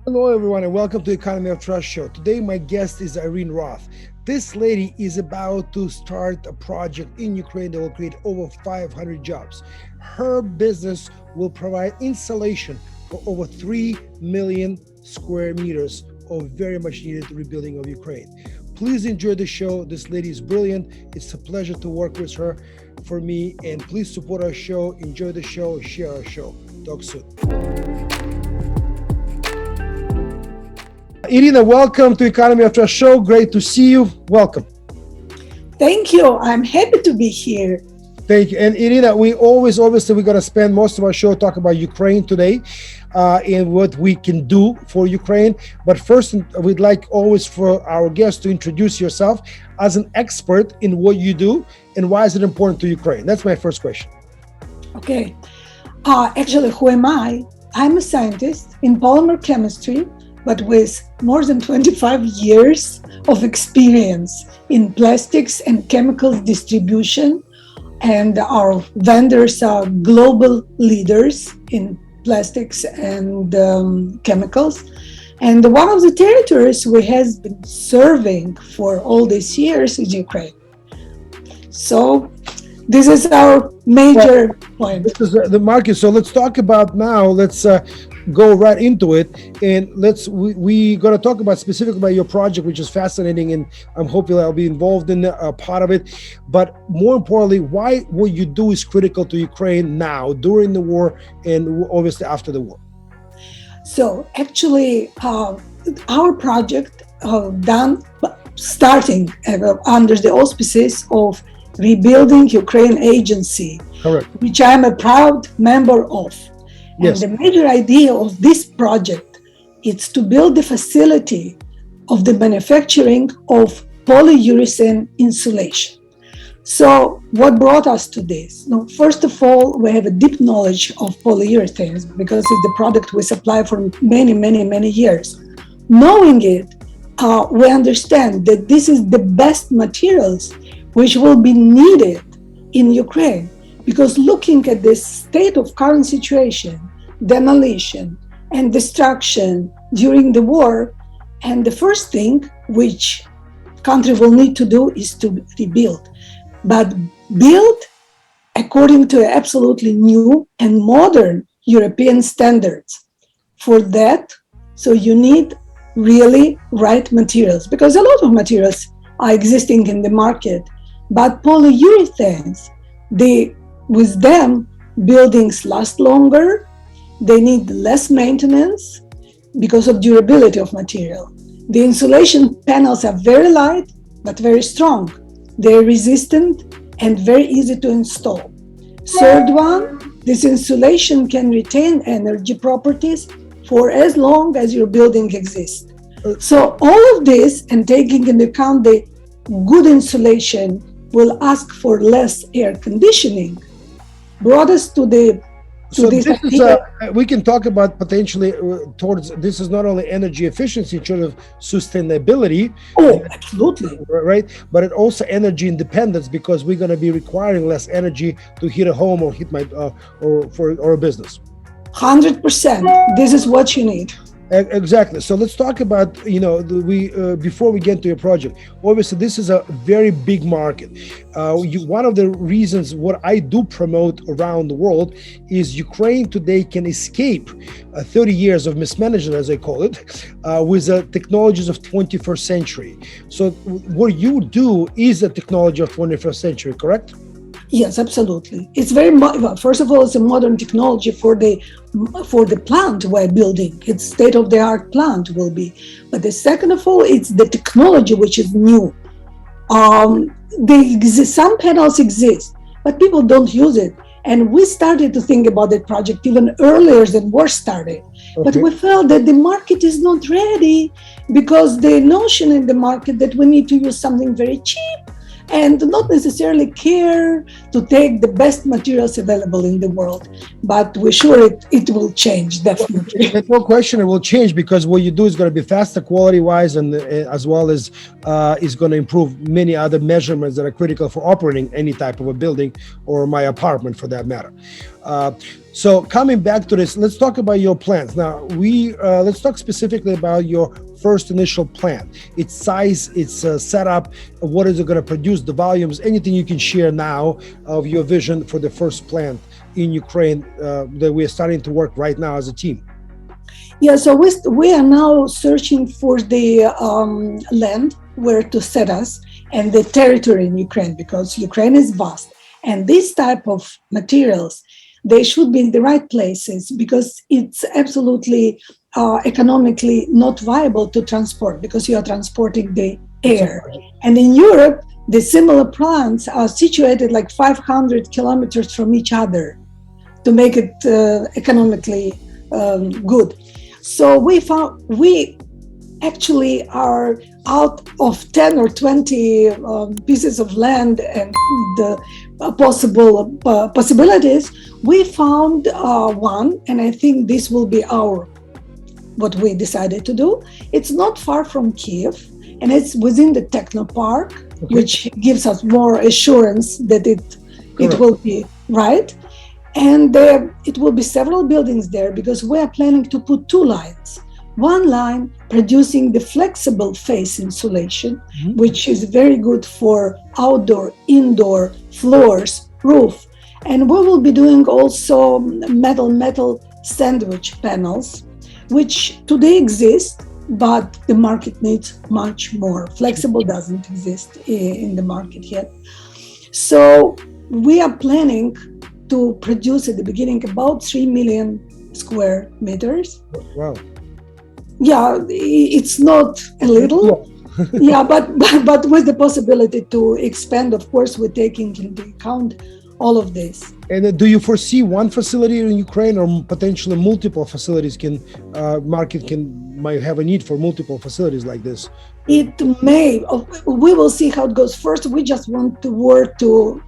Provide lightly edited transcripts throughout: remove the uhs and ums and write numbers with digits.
Hello, everyone, and welcome to Economy of Trust show. Today, my guest is Irene Roth. This lady is about to start a project in Ukraine that will create over 500 jobs. Her business will provide insulation for over 3 million square meters of very much needed rebuilding of Ukraine. Please enjoy the show. This lady is brilliant. It's a pleasure to work with her for me. And please support our show, enjoy the show, share our show. Talk soon. Irina, welcome to Economy of Trust show. Great to see you. Welcome. Thank you. I'm happy to be here. Thank you. And Irina, we're going to spend most of our show talking about Ukraine today and what we can do for Ukraine. But first, we'd like always for our guests to introduce yourself as an expert in what you do and why is it important to Ukraine? That's my first question. Okay. Actually, who am I? I'm a scientist in polymer chemistry, but with more than 25 years of experience in plastics and chemicals distribution. And our vendors are global leaders in plastics and chemicals. And one of the territories we have been serving for all these years is Ukraine. So this is our major point. This is the market. So let's talk about now. Let's go right into it, and we're going to talk about specifically about your project, which is fascinating, and I'm hoping I'll be involved in a part of it. But more importantly, why what you do is critical to Ukraine now, during the war, and obviously after the war. So actually, our project starting under the auspices of Rebuilding Ukraine Agency, Correct. Which I'm a proud member of. Yes. And the major idea of this project is to build the facility of the manufacturing of polyurethane insulation. So what brought us to this? Now, first of all, we have a deep knowledge of polyurethanes because it's the product we supply for many years. Knowing it, we understand that this is the best materials which will be needed in Ukraine. Because looking at the state of current situation, demolition and destruction during the war, and the first thing which country will need to do is to rebuild. But build according to absolutely new and modern European standards. For that, so you need really right materials, because a lot of materials are existing in the market, but polyurethanes, with them, buildings last longer, they need less maintenance because of durability of material. The insulation panels are very light, but very strong. They're resistant and very easy to install. Third one, this insulation can retain energy properties for as long as your building exists. So all of this, and taking into account the good insulation will ask for less air conditioning, brought us to the this is we can talk about potentially towards this is not only energy efficiency in terms of sustainability. Oh, absolutely. Right, but it also energy independence, because we're going to be requiring less energy to heat a home or heat or a business. 100%. This is what you need. Exactly. So let's talk about, before we get to your project, obviously this is a very big market. One of the reasons what I do promote around the world is Ukraine today can escape 30 years of mismanagement, as I call it, with the technologies of 21st century. So what you do is a technology of 21st century, correct? Yes, absolutely. It's first of all, it's a modern technology for the plant we're building. It's state-of-the-art plant will be. But the second of all, it's the technology which is new. Some panels exist, but people don't use it. And we started to think about that project even earlier than war started. Okay. But we felt that the market is not ready, because the notion in the market that we need to use something very cheap and not necessarily care to take the best materials available in the world. But we're sure it will change, definitely. There's no question it will change, because what you do is going to be faster quality-wise, and as well as is going to improve many other measurements that are critical for operating any type of a building or my apartment for that matter. Uh, so coming back to this, let's talk about your plans. Now, let's talk specifically about your first initial plan. Its size, its setup, what is it going to produce, the volumes, anything you can share now of your vision for the first plant in Ukraine that we're starting to work right now as a team. Yeah, so we are now searching for the land where to set us and the territory in Ukraine, because Ukraine is vast. And this type of materials, they should be in the right places, because it's absolutely economically not viable to transport, because you are transporting the It's a air. And in Europe, the similar plants are situated like 500 kilometers from each other to make it economically good. So we actually are out of 10 or 20 pieces of land and the possibilities. We found one, and I think this will be our what we decided to do. It's not far from Kiev, and it's within the techno park, okay. which gives us more assurance that it Correct. will be right. And it will be several buildings there, because we are planning to put two lines. One line producing the flexible face insulation, Mhm. which is very good for outdoor, indoor floors, roof. And we will be doing also metal sandwich panels, which today exist, but the market needs much more. Flexible doesn't exist in the market yet. So we are planning to produce at the beginning about 3 million square meters. Wow. Yeah, it's not a little. Yeah, but with the possibility to expand, of course, we're taking into account all of this. And do you foresee one facility in Ukraine, or potentially multiple facilities might have a need for multiple facilities like this? It may. We will see how it goes. First, we just want to work to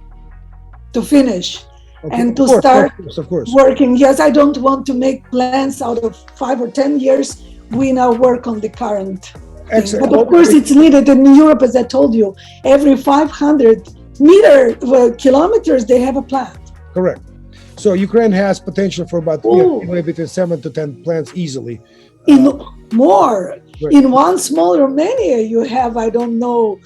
finish Okay, and of to course, start of course. working. Yes, I don't want to make plans out of 5 or 10 years. We now work on the current thing. Excellent. But of course, it's needed in Europe, as I told you. Every 500 kilometers, they have a plant. Correct. So Ukraine has potential for about anywhere between 7 to 10 plants easily. In more. Right. In one small Romania, you have, I don't know,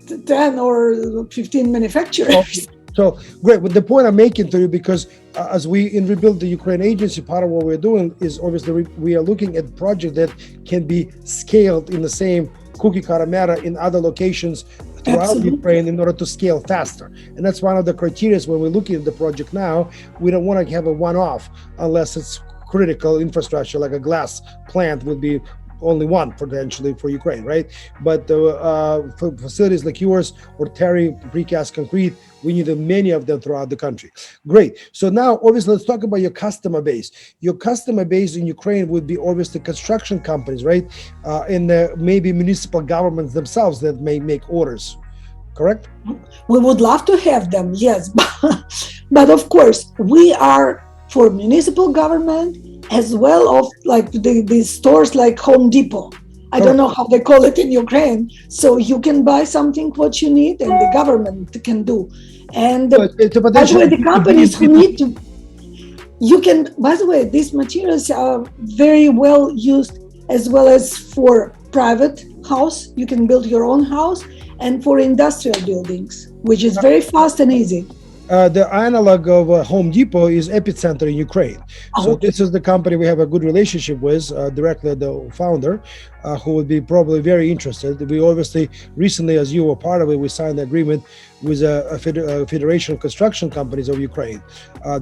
10 or 15 manufacturers. So great. But the point I'm making to you, because as we rebuild the Ukraine agency, part of what we're doing is obviously we are looking at projects that can be scaled in the same cookie cutter manner in other locations throughout Absolutely. Ukraine in order to scale faster. And that's one of the criteria when we're looking at the project now. We don't want to have a one-off unless it's critical infrastructure, like a glass plant would be only one potentially for Ukraine, right? But for facilities like yours or Terry precast concrete, we need many of them throughout the country. Great. So now, obviously, let's talk about your customer base. Your customer base in Ukraine would be obviously construction companies, right? And maybe municipal governments themselves that may make orders, correct? We would love to have them, yes. But of course, we are for municipal government, as well of like the stores like Home Depot. I don't know how they call it in Ukraine. So you can buy something what you need, and the government can do. And by the way, the companies who need to, you can, by the way, these materials are very well used as well as for private house. You can build your own house, and for industrial buildings, which is very fast and easy. The analog of Home Depot is Epicenter in Ukraine. So okay. This is the company we have a good relationship with, directly the founder, who would be probably very interested. We obviously recently, as you were part of it, we signed an agreement with a Federation of Construction Companies of Ukraine.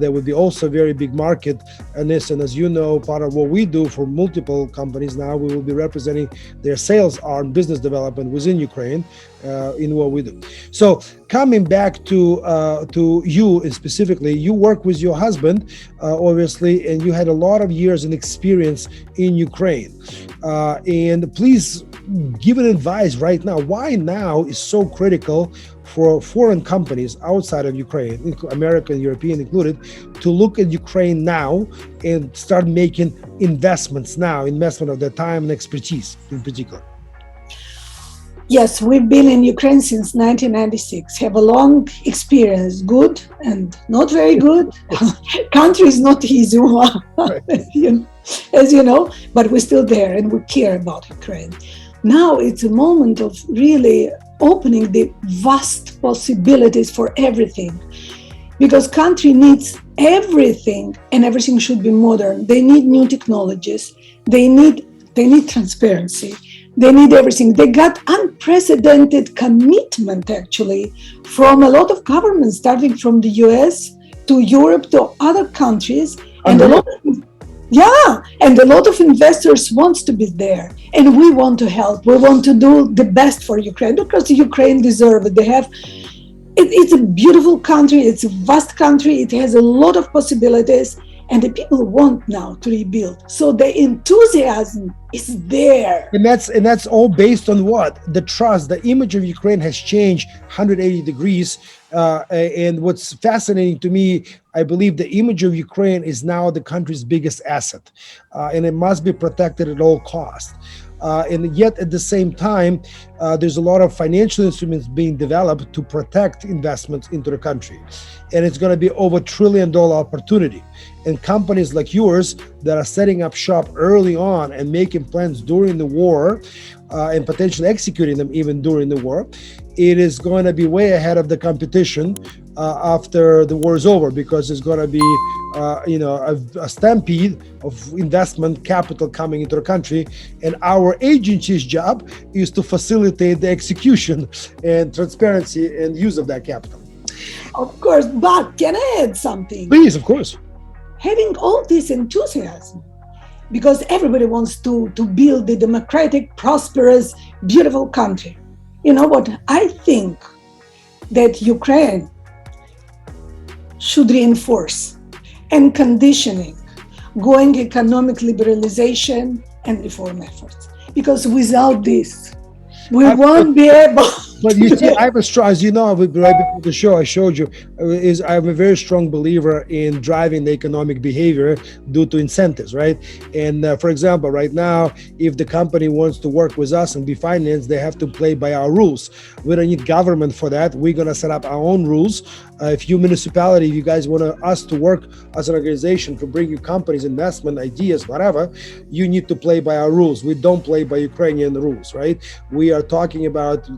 There would be also a very big market in this. And as you know, part of what we do for multiple companies now, we will be representing their sales arm, business development within Ukraine in what we do. So coming back to you specifically, you work with your husband, obviously, and you had a lot of years in experience in Ukraine. And please give an advice right now. Why now is so critical for foreign companies outside of Ukraine, American, European included, to look at Ukraine now and start making investment of their time and expertise in particular? Yes, we've been in Ukraine since 1996, have a long experience, good and not very good. Yes. Country is not easy, Right. as you know, but we're still there and we care about Ukraine. Now it's a moment of really opening the vast possibilities for everything because country needs everything and everything should be modern. They need new technologies. They need transparency. They need everything. They got unprecedented commitment actually from a lot of governments, starting from the US to Europe to other countries, and a lot Unreal. of yeah, and a lot of investors wants to be there, and we want to help. We want to do the best for Ukraine because Ukraine deserves it. They have it's a beautiful country, it's a vast country, it has a lot of possibilities, and the people want now to rebuild. So the enthusiasm is there. And that's all based on what? The trust. The image of Ukraine has changed 180 degrees. And what's fascinating to me, I believe the image of Ukraine is now the country's biggest asset, and it must be protected at all costs. And yet, at the same time, there's a lot of financial instruments being developed to protect investments into the country. And it's going to be over $1 trillion opportunity. And companies like yours that are setting up shop early on and making plans during the war, and potentially executing them even during the war, it is going to be way ahead of the competition after the war is over, because there's going to be a stampede of investment capital coming into the country, and our agency's job is to facilitate the execution and transparency and use of that capital. Of course, but can I add something? Please, of course. Having all this enthusiasm, because everybody wants to build a democratic, prosperous, beautiful country. You know what? I think that Ukraine should reinforce and conditioning going economic liberalization and reform efforts. Because without this, we won't be able But you see, I have a strong, as you know, right before the show, I showed you, is I'm a very strong believer in driving the economic behavior due to incentives, right? And for example, right now, if the company wants to work with us and be financed, they have to play by our rules. We don't need government for that. We're going to set up our own rules. If you municipality, if you guys want us to work as an organization to bring you companies, investment, ideas, whatever, you need to play by our rules. We don't play by Ukrainian rules, right? We are talking about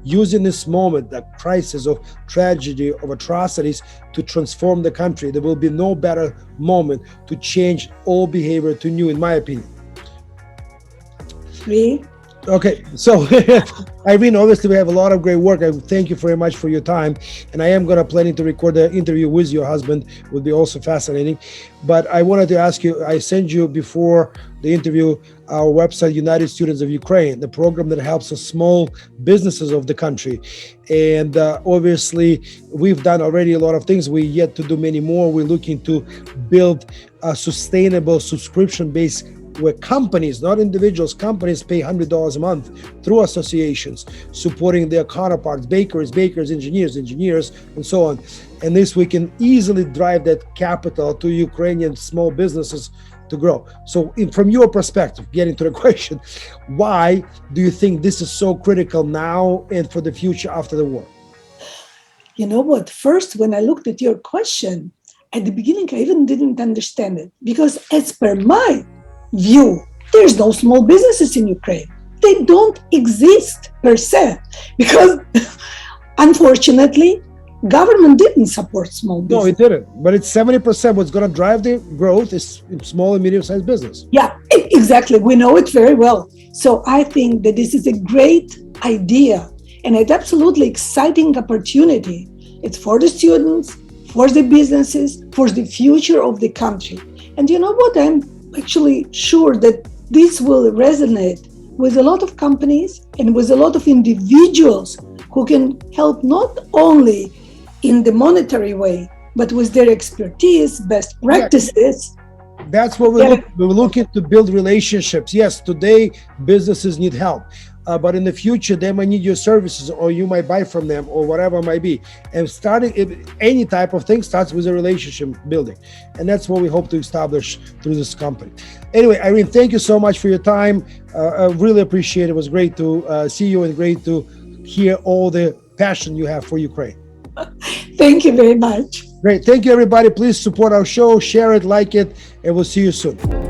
using this moment, the crisis of tragedy, of atrocities, to transform the country. There will be no better moment to change all behavior to new, in my opinion. be. Okay, so Irene, obviously we have a lot of great work. I thank you very much for your time, and I am going to planning to record the interview with your husband. Would be also fascinating. But I wanted to ask you, I sent you before the interview our website, United Students of Ukraine, the program that helps the small businesses of the country. And obviously we've done already a lot of things. We yet to do many more. We're looking to build a sustainable subscription-based where companies, not individuals, companies pay $100 a month through associations, supporting their counterparts, bakers, engineers, and so on. And this, we can easily drive that capital to Ukrainian small businesses to grow. So from your perspective, getting to the question, why do you think this is so critical now and for the future after the war? You know what? First, when I looked at your question, at the beginning, I even didn't understand it because, as per my view, there's no small businesses in Ukraine. They don't exist per se because, unfortunately, government didn't support small business. No, it didn't. But it's 70%. What's going to drive the growth is small and medium-sized business. Yeah, exactly. We know it very well. So I think that this is a great idea and an absolutely exciting opportunity. It's for the students, for the businesses, for the future of the country. And you know what? I'm actually sure that this will resonate with a lot of companies and with a lot of individuals who can help not only in the monetary way, but with their expertise, best practices. That's what we're looking to build relationships. Yes, today businesses need help. but in the future they might need your services, or you might buy from them, or whatever it might be. And starting any type of thing starts with a relationship building, and that's what we hope to establish through this company. Anyway, Irene, thank you so much for your time. I really appreciate it. It was great to see you, and great to hear all the passion you have for Ukraine. Thank you very much. Great. Thank you, everybody. Please support our show, share it, like it, and we'll see you soon.